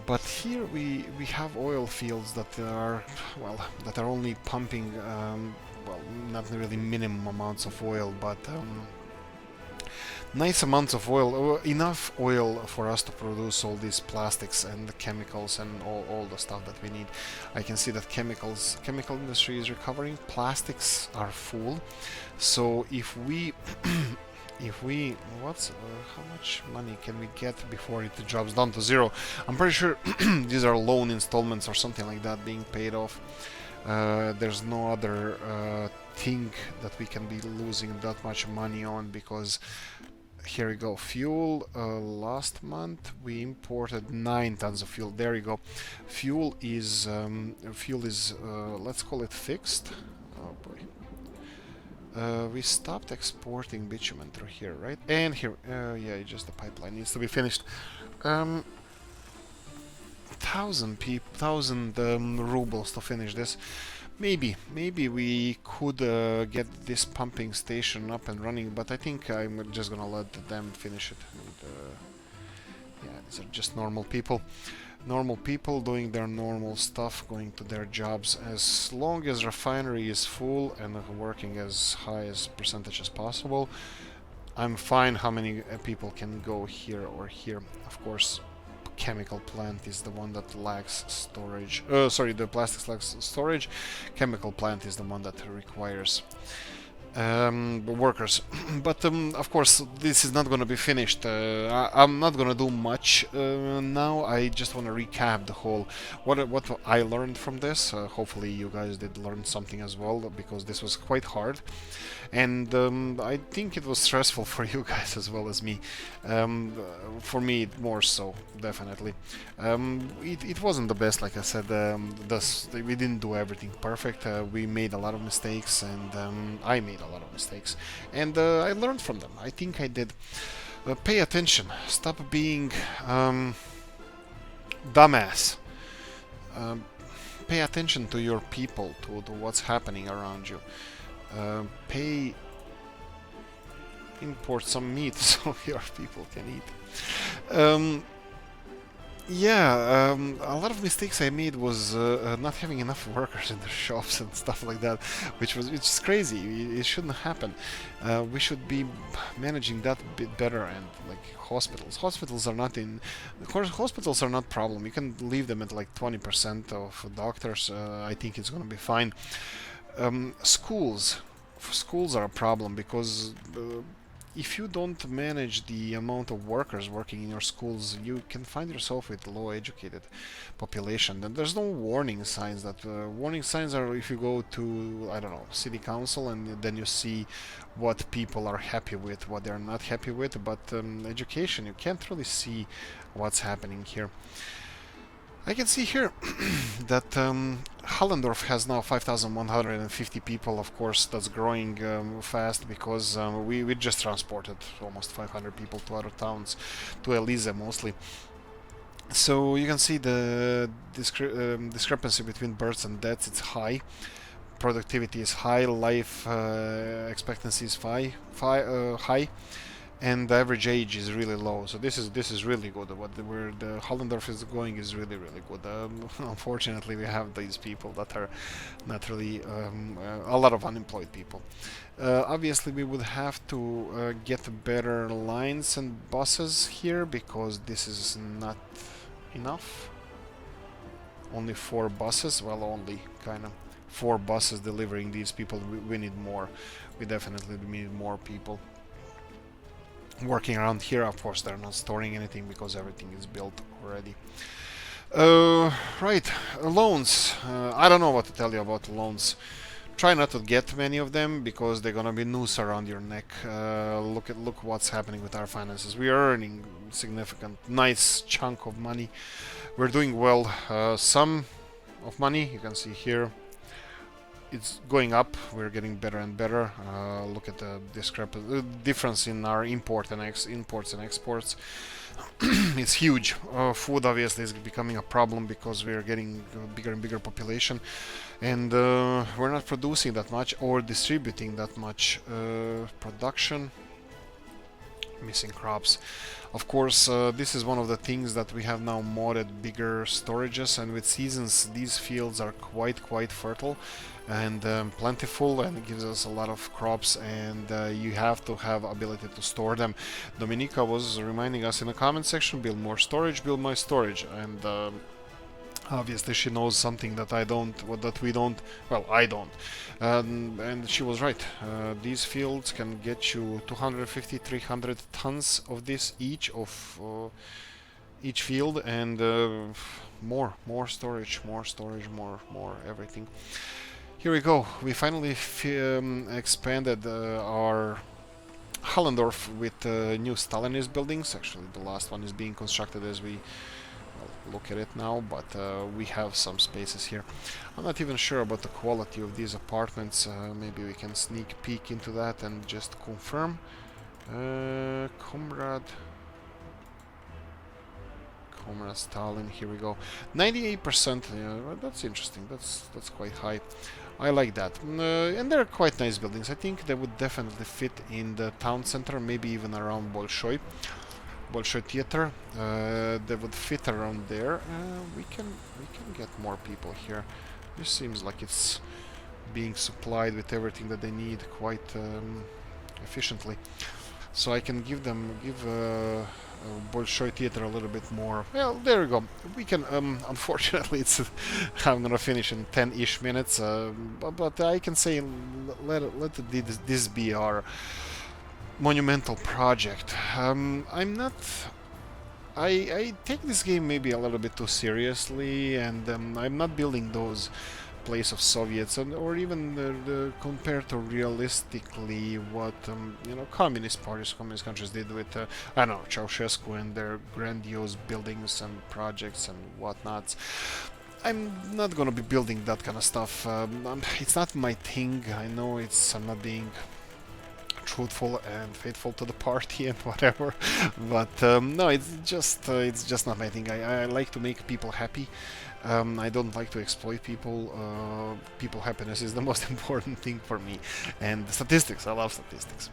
S1: But here we have oil fields that are, well, that are only pumping, well, not really minimum amounts of oil, but nice amounts of oil, enough oil for us to produce all these plastics and the chemicals and all the stuff that we need. I can see that chemical industry is recovering, plastics are full. So if we what's how much money can we get before it drops down to zero? I'm pretty sure these are loan installments or something like that being paid off. There's no other thing that we can be losing that much money on, because here we go. Fuel, last month we imported 9 tons of fuel. There you go. Fuel is let's call it fixed. Oh boy. We stopped exporting bitumen through here, right? And here, yeah, just the pipeline needs to be finished. 1,000 rubles to finish this. Maybe we could get this pumping station up and running, but I think I'm just gonna let them finish it. And, yeah, these are just normal people. Normal people doing their normal stuff, going to their jobs. As long as refinery is full and working as high as percentage as possible, I'm fine how many people can go here or here. Of course, chemical plant is the one that lacks storage. Sorry, the plastics lacks storage. Chemical plant is the one that requires workers. But of course, this is not going to be finished. I'm not going to do much now. I just want to recap the whole what I learned from this. Hopefully, you guys did learn something as well, because this was quite hard, and I think it was stressful for you guys as well as me. For me, more so, definitely. It wasn't the best, like I said. We didn't do everything perfect. We made a lot of mistakes, and I made a lot of mistakes, and I learned from them. I think I did. Pay attention. Stop being dumbass. Pay attention to your people, to what's happening around you. Import some meat so your people can eat. Yeah, a lot of mistakes I made was not having enough workers in the shops and stuff like that, which is crazy. It shouldn't happen. We should be managing that a bit better. And like hospitals are not hospitals are not problem. You can leave them at like 20% of doctors. I think it's gonna be fine. Schools are a problem, because if you don't manage the amount of workers working in your schools, you can find yourself with low educated population. And there's no warning signs. Warning signs are if you go to, I don't know, city council, and then you see what people are happy with, what they're not happy with. But education, you can't really see what's happening here. I can see here that Hallendorf has now 5,150 people. Of course, that's growing fast, because we just transported almost 500 people to other towns, to Elize mostly. So you can see the discrepancy between births and deaths. It's high. Productivity is high. Life expectancy is high. And the average age is really low, so this is really good. Where the Hallendorf is going is really good. Unfortunately, we have these people that are not really a lot of unemployed people. Obviously, we would have to get better lines and buses here, because this is not enough. Only 4 buses. Well, only kind of 4 buses delivering these people. We need more. We definitely need more people working around here. Of course, they're not storing anything because everything is built already. Right, loans. I don't know what to tell you about loans. Try not to get many of them, because they're gonna be noose around your neck. Look what's happening with our finances. We are earning significant, nice chunk of money. We're doing well. Sum of money, you can see here, it's going up. We're getting better and better. Look at the difference in our imports and exports. It's huge. Food obviously is becoming a problem, because we're getting bigger and bigger population, and we're not producing that much or distributing that much. Production, missing crops. Of course, this is one of the things that we have now modded bigger storages, and with seasons these fields are quite fertile and plentiful, and it gives us a lot of crops, and you have to have ability to store them. Dominica was reminding us in the comment section, build more storage, build my storage, and obviously she knows something that I don't, that we don't, well, I don't. And she was right. These fields can get you 250, 300 tons of this each of each field, and more storage, more everything. Here we go. We finally expanded our Hallendorf with new Stalinist buildings. Actually, the last one is being constructed as we look at it now, but we have some spaces here. I'm not even sure about the quality of these apartments. Maybe we can sneak peek into that and just confirm. Comrade Stalin, here we go. 98%, yeah, that's interesting. That's quite high. I like that. And they're quite nice buildings. I think they would definitely fit in the town center, maybe even around Bolshoi Theater. They would fit around there. We can get more people here. This seems like it's being supplied with everything that they need quite efficiently. So I can give Bolshoi Theater a little bit more. Well, there we go. We can. Unfortunately, it's I'm gonna finish in 10-ish minutes. But I can say let this be our monumental project. I'm not. I take this game maybe a little bit too seriously, and I'm not building those place of Soviets, or even compared to realistically what communist countries did with I don't know, Ceausescu and their grandiose buildings and projects and whatnots. I'm not gonna be building that kind of stuff. It's not my thing. I know I'm not being truthful and faithful to the party and whatever, but no, it's just not my thing. I like to make people happy. I don't like to exploit people. People happiness is the most important thing for me, and statistics. I love statistics.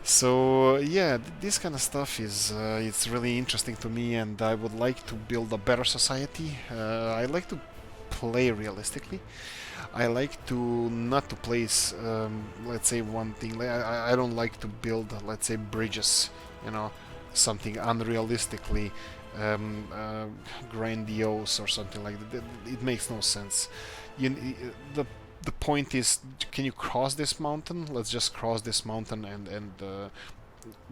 S1: So yeah, this kind of stuff is it's really interesting to me, and I would like to build a better society. I like to play realistically. I like to not to place, let's say, one thing. I don't like to build, let's say, bridges, something unrealistically grandiose or something like that. It makes no sense. The point is, can you cross this mountain? Let's just cross this mountain, and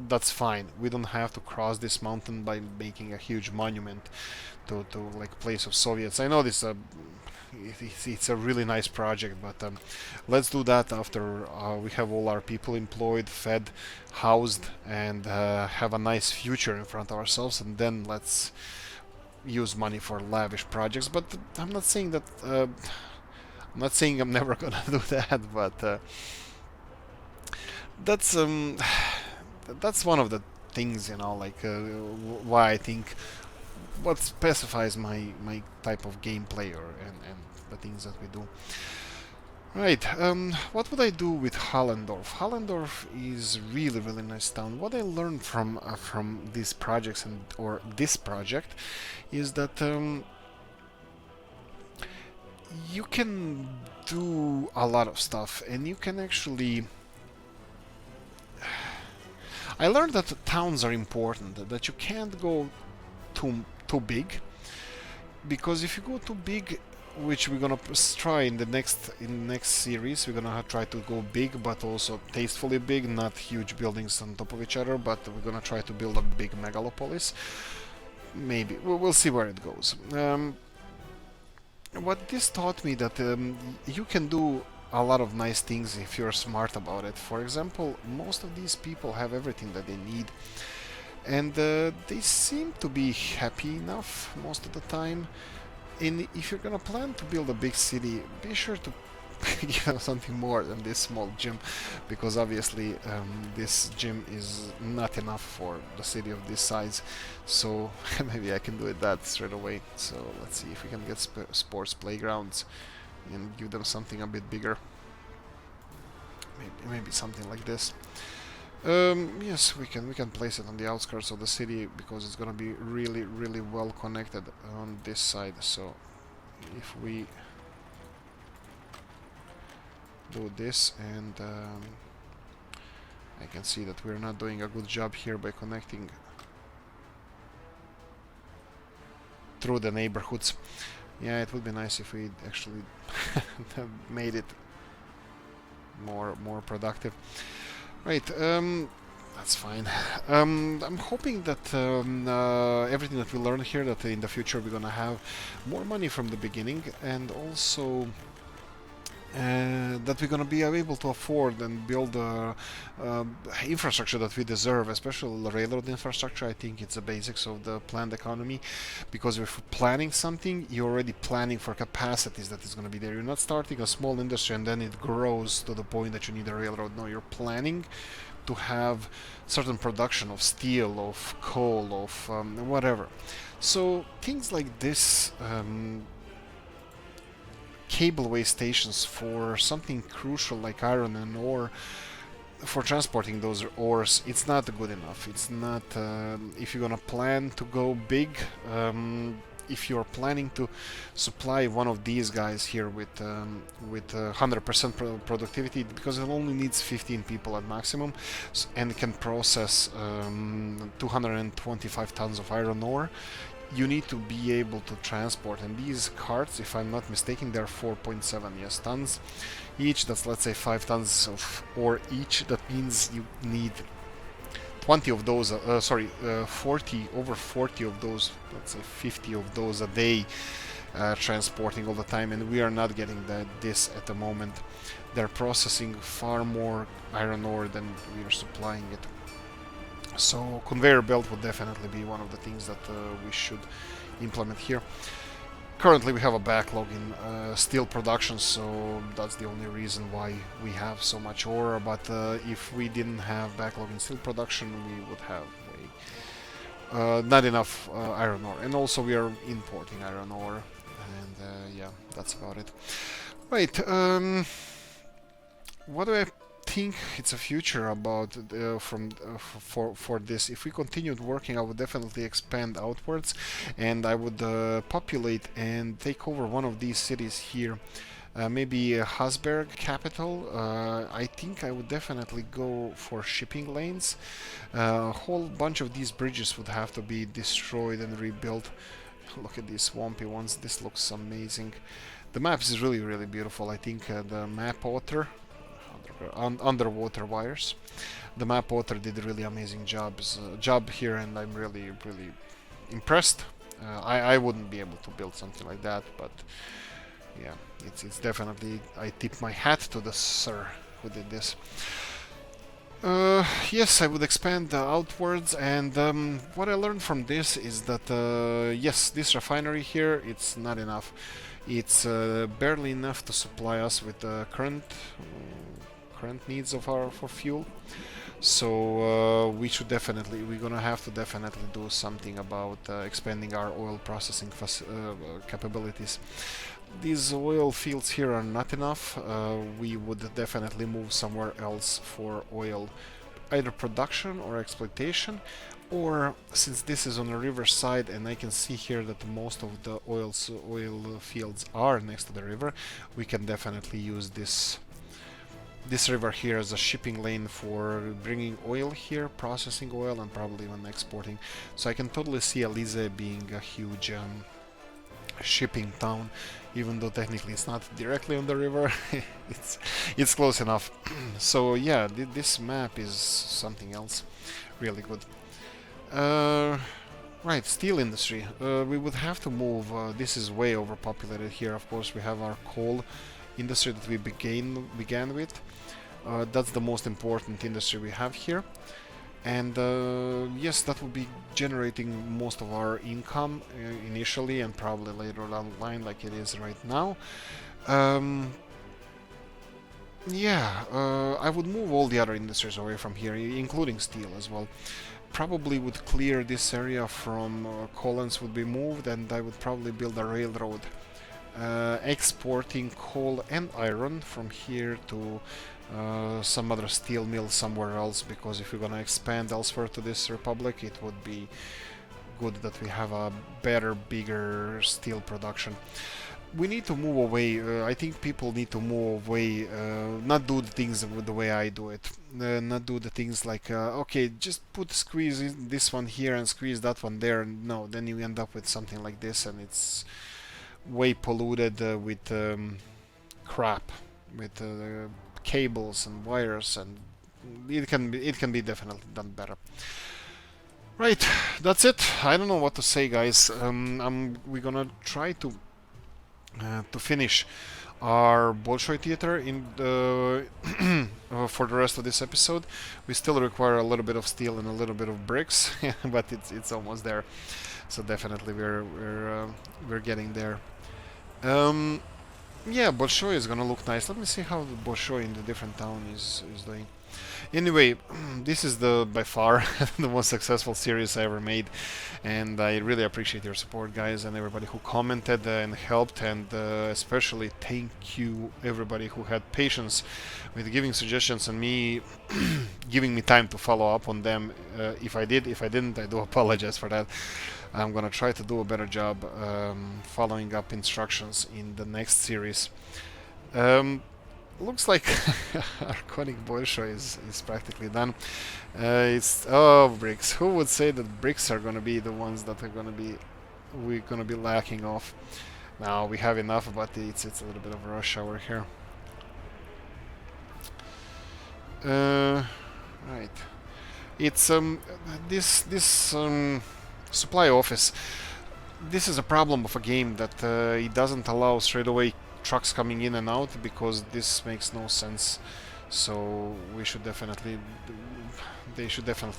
S1: that's fine. We don't have to cross this mountain by making a huge monument to like place of Soviets. I know this. It's a really nice project, but let's do that after we have all our people employed, fed, housed, and have a nice future in front of ourselves, and then let's use money for lavish projects. But I'm not saying that I'm never gonna do that, but that's one of the things, like why I think what specifies my type of gameplay and the things that we do. Right, what would I do with Hallendorf? Hallendorf is really nice town. What I learned from these projects or this project is that you can do a lot of stuff, and you can actually. I learned that towns are important, that you can't go too big, because if you go too big, which we're gonna try in the next series, we're gonna try to go big, but also tastefully big, not huge buildings on top of each other, but we're gonna try to build a big megalopolis. Maybe we'll see where it goes. What this taught me that you can do a lot of nice things if you're smart about it. For example, most of these people have everything that they need, and they seem to be happy enough most of the time. And if you're gonna plan to build a big city, be sure to give them something more than this small gym, because obviously this gym is not enough for the city of this size. So maybe I can do it that straight away. So let's see if we can get sports playgrounds and give them something a bit bigger. Maybe something like this. Yes, we can place it on the outskirts of the city because it's gonna be really well connected on this side. So if we do this, and I can see that we're not doing a good job here by connecting through the neighborhoods. Yeah, it would be nice if we actually made it more productive. Right, that's fine. I'm hoping that everything that we learn here, that in the future we're gonna have more money from the beginning, and also that we're going to be able to afford and build infrastructure that we deserve, especially the railroad infrastructure. I think it's the basics of the planned economy, because if you're planning something, you're already planning for capacities that is going to be there. You're not starting a small industry and then it grows to the point that you need a railroad. No, you're planning to have certain production of steel, of coal, of whatever. So things like this, cableway stations for something crucial like iron and ore, for transporting those ores, it's not good enough. It's not, if you're gonna plan to go big, if you're planning to supply one of these guys here with 100% productivity, because it only needs 15 people at maximum, and can process 225 tons of iron ore, you need to be able to transport. And these carts, if I'm not mistaken, they're 4.7 tons each. That's, let's say, 5 tons of ore each. That means you need 20 of those, 40, over 40 of those, let's say 50 of those a day, transporting all the time, and we are not getting this at the moment. They're processing far more iron ore than we are supplying it. So conveyor belt would definitely be one of the things that we should implement here. Currently we have a backlog in steel production, so that's the only reason why we have so much ore, but if we didn't have backlog in steel production, we would have not enough iron ore. And also we are importing iron ore, and yeah, that's about it. Right, what do I think it's a future about for this? If we continued working, I would definitely expand outwards, and I would populate and take over one of these cities here. Maybe Hasberg capital. I think I would definitely go for shipping lanes. A whole bunch of these bridges would have to be destroyed and rebuilt. Look at these swampy ones. This looks amazing. The map is really beautiful. I think the map author, underwater wires, the map author did a really amazing job here, and I'm really impressed. I wouldn't be able to build something like that, but yeah, it's definitely, I tip my hat to the sir who did this. Yes, I would expand outwards, and what I learned from this is that yes, this refinery here, it's not enough. It's barely enough to supply us with the current needs of for fuel. So we're gonna have to definitely do something about expanding our oil processing capabilities. These oil fields here are not enough. We would definitely move somewhere else for oil, either production or exploitation, or since this is on the river side, and I can see here that most of the oil fields are next to the river, we can definitely use this river here as a shipping lane for bringing oil here, processing oil, and probably even exporting. So I can totally see Alize being a huge shipping town, even though technically it's not directly on the river. it's close enough. So yeah, this map is something else, really good. Right, steel industry. We would have to move. This is way overpopulated here. Of course, we have our coal industry that we began with. That's the most important industry we have here, and yes, that will be generating most of our income initially, and probably later down the line, like it is right now. Yeah, I would move all the other industries away from here, including steel as well. Probably would clear this area from colons would be moved, and I would probably build a railroad exporting coal and iron from here to some other steel mill somewhere else, because if we're gonna expand elsewhere to this republic, it would be good that we have a better, bigger steel production. We need to move away. I think people need to move away, not do the things the way I do it. Not do the things like, okay, just squeeze this one here and squeeze that one there. No, then you end up with something like this, and it's way polluted with crap, with cables and wires, and it can be definitely done better. Right, that's it. I don't know what to say, guys. We're gonna try to finish our Bolshoi theater in the for the rest of this episode. We still require a little bit of steel and a little bit of bricks, but it's almost there. So definitely we're getting there. Yeah, Bolshoi is gonna look nice. Let me see how the Bolshoi in the different town is doing. Anyway, this is by far the most successful series I ever made, and I really appreciate your support, guys, and everybody who commented and helped, and especially thank you everybody who had patience with giving suggestions and me giving me time to follow up on them. If I didn't, I do apologize for that. I'm gonna try to do a better job following up instructions in the next series. Looks like our conic Bolshoi is practically done. Bricks. Who would say that bricks are gonna be the ones that we're gonna be lacking of? Now we have enough, but it's a little bit of a rush hour here. Right. It's this supply office. This is a problem of a game that it doesn't allow straight away trucks coming in and out, because this makes no sense. So they should definitely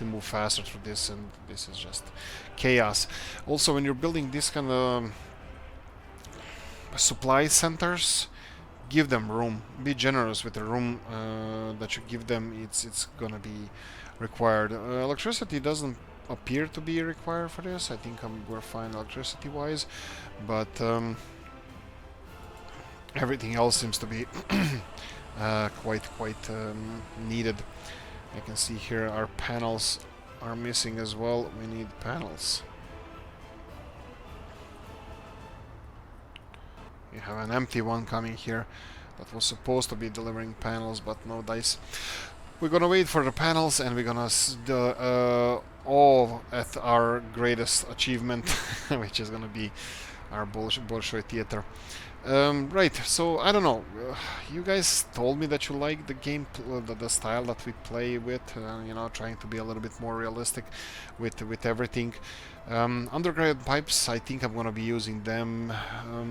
S1: move faster through this, and this is just chaos. Also, when you're building this kind of supply centers, give them room. Be generous with the room that you give them. It's gonna be required. Electricity doesn't appear to be required for this. I think we're fine electricity wise, but everything else seems to be quite needed. I can see here our panels are missing as well. We need panels. We have an empty one coming here that was supposed to be delivering panels, but no dice. We're gonna wait for the panels, and we're gonna all at our greatest achievement, which is gonna be our Bolshoi theater. Right, so I don't know. You guys told me that you like the game, the style that we play with. You know, trying to be a little bit more realistic with everything. Underground pipes, I think I'm gonna be using them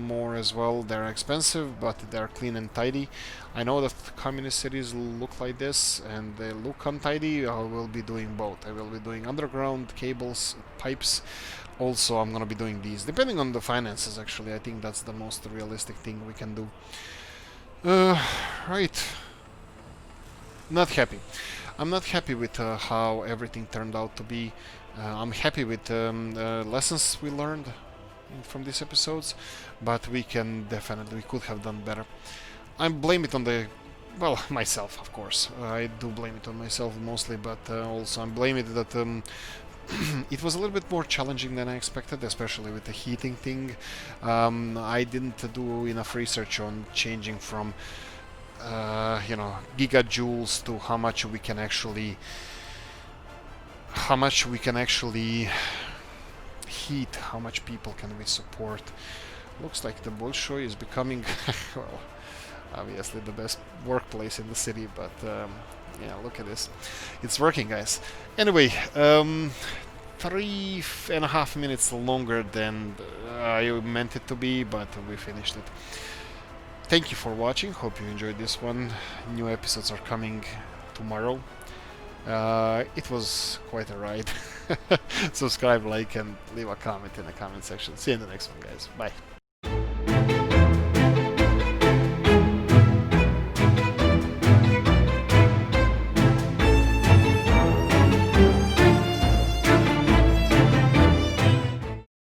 S1: more as well. They're expensive, but they're clean and tidy. I know that communist cities look like this, and they look untidy. I will be doing both. I will be doing underground cables, pipes. Also, I'm gonna be doing these, depending on the finances. Actually, I think that's the most realistic thing we can do. Right. Not happy. I'm not happy with how everything turned out to be. I'm happy with lessons we learned from these episodes, but we could have done better. I blame it on myself, of course. I do blame it on myself mostly, but also I blame it that it was a little bit more challenging than I expected, especially with the heating thing. I didn't do enough research on changing from gigajoules to how much we can actually heat, how much people can we support. Looks like the Bolshoi is becoming well, obviously the best workplace in the city, but yeah, look at this. It's working, guys. Anyway, 3.5 minutes longer than I meant it to be, but we finished it. Thank you for watching. Hope you enjoyed this one. New episodes are coming tomorrow. It was quite a ride. Subscribe, like, and leave a comment in the comment section. See you in the next one, guys. Bye.